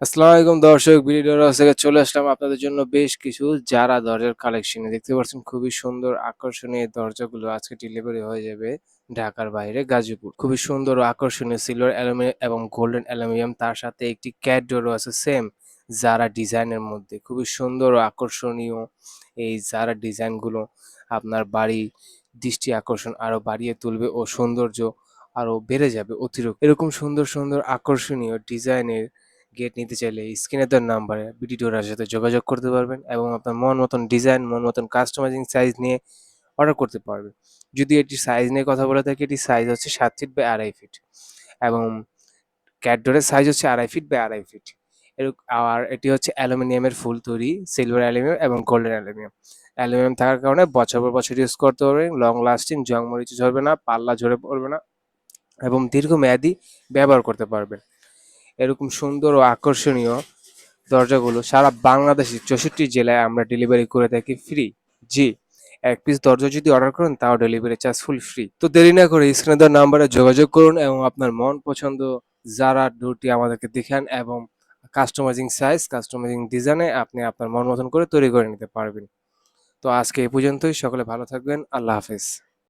আসসালামু আলাইকুম দর্শক, ভিডিওর থেকে চলে আসলাম আপনাদের জন্য বেশ কিছু জারা দরজার কালেকশনে। দেখতে পাচ্ছেন খুবই সুন্দর আকর্ষণীয় এই দরজাগুলো আজকে ডেলিভারি হয়ে যাবে ঢাকার বাইরে গাজীপুর। খুবই সুন্দর ও আকর্ষণীয় সিলভার অ্যালুমিনিয়াম এবং গোল্ডেন অ্যালুমিনিয়াম, তার সাথে একটি ক্যাট ডোরও আছে সেম জারা ডিজাইনের মধ্যে। খুবই সুন্দর ও আকর্ষণীয় এই জারা ডিজাইনগুলো আপনার বাড়ি দৃষ্টি আকর্ষণ আরো বাড়িয়ে তুলবে ও সৌন্দর্য আরো বেড়ে যাবে অতিরিক্ত। এরকম সুন্দর সুন্দর আকর্ষণীয় ডিজাইনের গেট নিতে চাইলে স্ক্রিনে দেওয়া নাম্বারে বিডি ডোরার সাথে যোগাযোগ করতে পারবেন এবং আপনার মন মতন ডিজাইন, মন মতন কাস্টমাইজিং সাইজ নিয়ে অর্ডার করতে পারবেন। যদি এটির সাইজ নিয়ে কথা বলে থাকি, এটির সাইজ হচ্ছে 7 ফিট বাই 2.5 ফিট এবং ক্যাট ডোরের সাইজ হচ্ছে 2.5 ফিট বাই 2.5 ফিট। আর এটি হচ্ছে অ্যালুমিনিয়ামের ফুল তৈরি, সিলভার অ্যালুমিনিয়াম এবং গোল্ডেন অ্যালুমিনিয়াম। অ্যালুমিনিয়াম থাকার কারণে বছর পর বছর ইউজ করতে পারবেন, লং লাস্টিং, জং মরিচা ঝরবে না, পাল্লা ঝরে পড়বে না এবং দীর্ঘমেয়াদী ব্যবহার করতে পারবেন। এরকম সুন্দর ও আকর্ষণীয় দরজাগুলো সারা বাংলাদেশে 64 জেলায় আমরা ডেলিভারি করে থাকি ফ্রি। জি, এক পিস দরজা যদি অর্ডার করেন তাও ডেলিভারি চার্জ ফুল ফ্রি। তো দেরি না করে স্ক্রিনে দেওয়া নাম্বারে যোগাযোগ করুন এবং আপনার মন পছন্দ জারা ডোরটি আমাদেরকে দেখান এবং কাস্টমাইজিং সাইজ, কাস্টমাইজিং ডিজাইনে আপনি আপনার মন মতন করে তৈরি করে নিতে পারবেন। তো আজকে এই পর্যন্তই। সকলে ভালো থাকবেন। আল্লাহ হাফেজ।